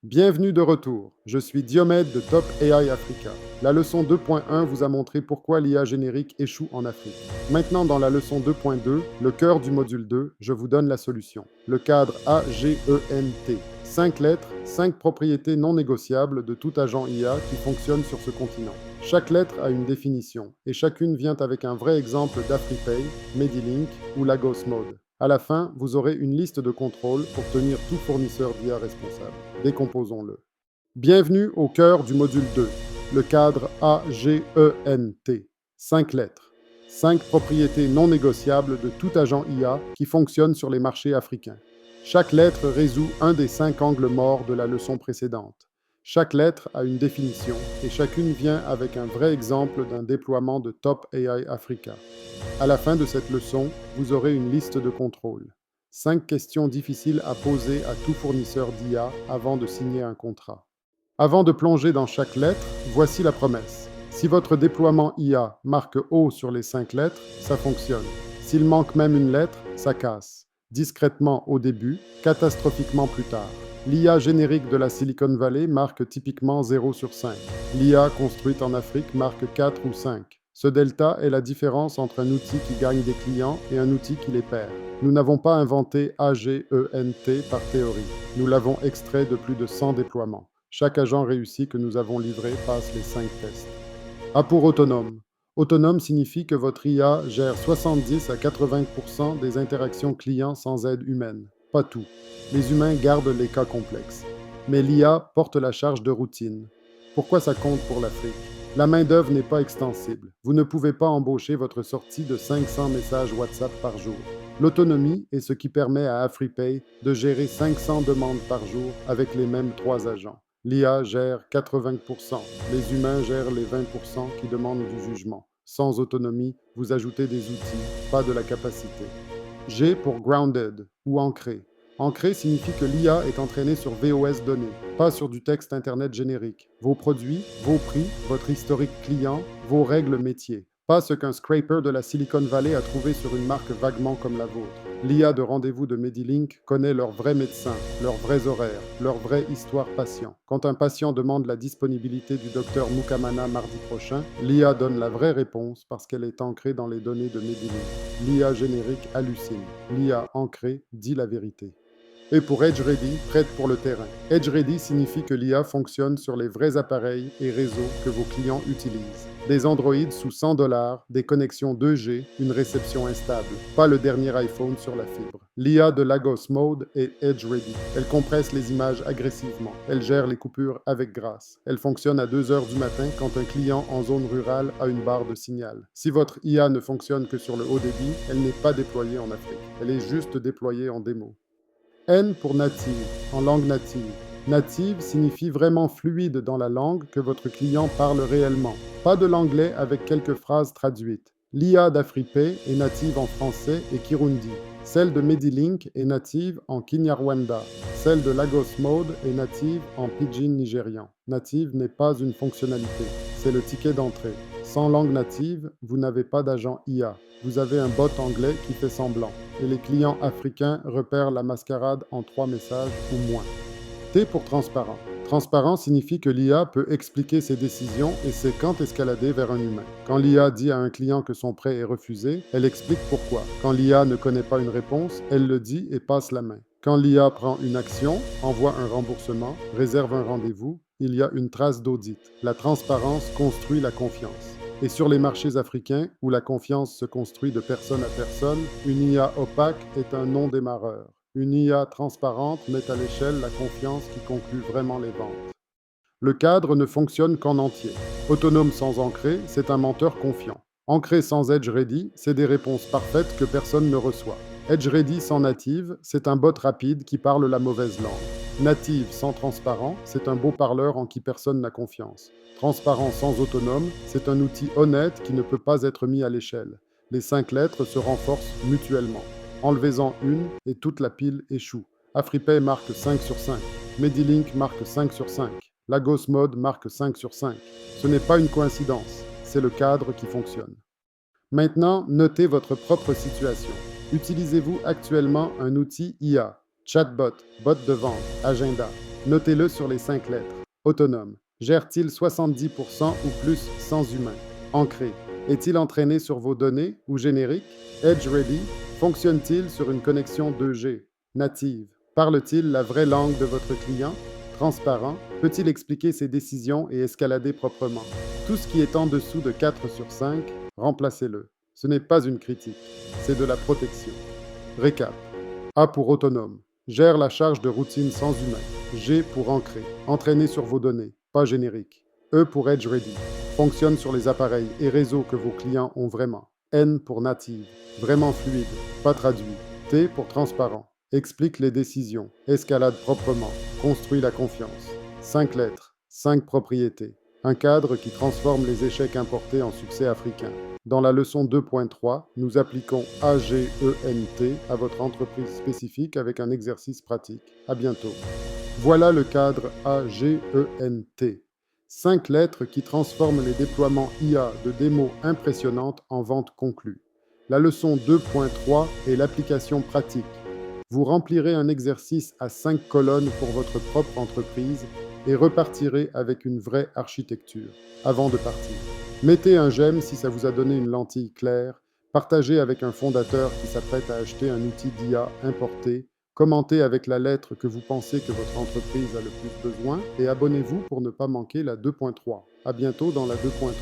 Bienvenue de retour. Je suis Diomède de Top AI Africa. La leçon 2.1 vous a montré pourquoi l'IA générique échoue en Afrique. Maintenant, dans la leçon 2.2, le cœur du module 2, je vous donne la solution. Le cadre AGENT. 5 lettres, 5 propriétés non négociables de tout agent IA qui fonctionne sur ce continent. Chaque lettre a une définition, et chacune vient avec un vrai exemple d'AfriPay, Medilink ou Lagos Mode. À la fin, vous aurez une liste de contrôles pour tenir tout fournisseur d'IA responsable. Décomposons-le. Bienvenue au cœur du module 2, le cadre AGENT. 5 lettres. 5 propriétés non négociables de tout agent IA qui fonctionne sur les marchés africains. Chaque lettre résout un des 5 angles morts de la leçon précédente. Chaque lettre a une définition et chacune vient avec un vrai exemple d'un déploiement de Top AI Africa. À la fin de cette leçon, vous aurez une liste de contrôles. 5 questions difficiles à poser à tout fournisseur d'IA avant de signer un contrat. Avant de plonger dans chaque lettre, voici la promesse. Si votre déploiement IA marque haut sur les 5 lettres, ça fonctionne. S'il manque même une lettre, ça casse. Discrètement au début, catastrophiquement plus tard. L'IA générique de la Silicon Valley marque typiquement 0 sur 5. L'IA construite en Afrique marque 4 ou 5. Ce delta est la différence entre un outil qui gagne des clients et un outil qui les perd. Nous n'avons pas inventé AGENT par théorie. Nous l'avons extrait de plus de 100 déploiements. Chaque agent réussi que nous avons livré passe les 5 tests. A pour autonome. Autonome signifie que votre IA gère 70 à 80% des interactions clients sans aide humaine. Pas tout. Les humains gardent les cas complexes. Mais l'IA porte la charge de routine. Pourquoi ça compte pour l'Afrique? La main-d'œuvre n'est pas extensible. Vous ne pouvez pas embaucher votre sortie de 500 messages WhatsApp par jour. L'autonomie est ce qui permet à AfriPay de gérer 500 demandes par jour avec les mêmes 3 agents. L'IA gère 80%, les humains gèrent les 20% qui demandent du jugement. Sans autonomie, vous ajoutez des outils, pas de la capacité. G pour grounded ou ancré. Ancré signifie que l'IA est entraînée sur VOS données, pas sur du texte Internet générique. Vos produits, vos prix, votre historique client, vos règles métiers. Pas ce qu'un scraper de la Silicon Valley a trouvé sur une marque vaguement comme la vôtre. L'IA de rendez-vous de Medilink connaît leurs vrais médecins, leurs vrais horaires, leur vraie histoire patient. Quand un patient demande la disponibilité du docteur Mukamana mardi prochain, l'IA donne la vraie réponse parce qu'elle est ancrée dans les données de Medilink. L'IA générique hallucine. L'IA ancrée dit la vérité. Et pour Edge Ready, prête pour le terrain. Edge Ready signifie que l'IA fonctionne sur les vrais appareils et réseaux que vos clients utilisent. Des Android sous 100 $, des connexions 2G, une réception instable. Pas le dernier iPhone sur la fibre. L'IA de Lagos Mode est Edge Ready. Elle compresse les images agressivement. Elle gère les coupures avec grâce. Elle fonctionne à 2 heures du matin quand un client en zone rurale a une barre de signal. Si votre IA ne fonctionne que sur le haut débit, elle n'est pas déployée en Afrique. Elle est juste déployée en démo. N pour native, en langue native. Native signifie vraiment fluide dans la langue que votre client parle réellement. Pas de l'anglais avec quelques phrases traduites. L'IA d'AfriPay est native en français et kirundi. Celle de Medilink est native en Kinyarwanda. Celle de Lagos Mode est native en pidgin nigérian. Native n'est pas une fonctionnalité, c'est le ticket d'entrée. Sans langue native, vous n'avez pas d'agent IA. Vous avez un bot anglais qui fait semblant. Et les clients africains repèrent la mascarade en 3 messages ou moins. T pour transparent. Transparent signifie que l'IA peut expliquer ses décisions et sait quand escalader vers un humain. Quand l'IA dit à un client que son prêt est refusé, elle explique pourquoi. Quand l'IA ne connaît pas une réponse, elle le dit et passe la main. Quand l'IA prend une action, envoie un remboursement, réserve un rendez-vous, il y a une trace d'audit. La transparence construit la confiance. Et sur les marchés africains, où la confiance se construit de personne à personne, une IA opaque est un non-démarreur. Une IA transparente met à l'échelle la confiance qui conclut vraiment les ventes. Le cadre ne fonctionne qu'en entier. Autonome sans ancré, c'est un menteur confiant. Ancré sans Edge Ready, c'est des réponses parfaites que personne ne reçoit. Edge Ready sans native, c'est un bot rapide qui parle la mauvaise langue. Native sans transparent, c'est un beau parleur en qui personne n'a confiance. Transparent sans autonome, c'est un outil honnête qui ne peut pas être mis à l'échelle. Les 5 lettres se renforcent mutuellement. Enlevez-en une et toute la pile échoue. AfriPay marque 5 sur 5. Medilink marque 5 sur 5. Lagos Mode marque 5 sur 5. Ce n'est pas une coïncidence, c'est le cadre qui fonctionne. Maintenant, notez votre propre situation. Utilisez-vous actuellement un outil IA, chatbot, bot de vente, agenda? Notez-le sur les 5 lettres. Autonome. Gère-t-il 70% ou plus sans humain? Ancré. Est-il entraîné sur vos données ou générique? Edge Ready. Fonctionne-t-il sur une connexion 2G? Native. Parle-t-il la vraie langue de votre client? Transparent. Peut-il expliquer ses décisions et escalader proprement? Tout ce qui est en dessous de 4 sur 5, remplacez-le. Ce n'est pas une critique, c'est de la protection. Récap. A pour autonome. Gère la charge de routine sans humain. G pour ancré. Entraîné sur vos données, pas générique. E pour Edge Ready. Fonctionne sur les appareils et réseaux que vos clients ont vraiment. N pour native. Vraiment fluide, pas traduit. T pour transparent. Explique les décisions. Escalade proprement. Construit la confiance. 5 lettres. 5 propriétés. Un cadre qui transforme les échecs importés en succès africains. Dans la leçon 2.3, nous appliquons AGENT à votre entreprise spécifique avec un exercice pratique. À bientôt. Voilà le cadre AGENT. 5 lettres qui transforment les déploiements IA de démos impressionnantes en ventes conclues. La leçon 2.3 est l'application pratique. Vous remplirez un exercice à 5 colonnes pour votre propre entreprise et repartirez avec une vraie architecture avant de partir. Mettez un j'aime si ça vous a donné une lentille claire, partagez avec un fondateur qui s'apprête à acheter un outil d'IA importé, commentez avec la lettre que vous pensez que votre entreprise a le plus besoin et abonnez-vous pour ne pas manquer la 2.3. À bientôt dans la 2.3.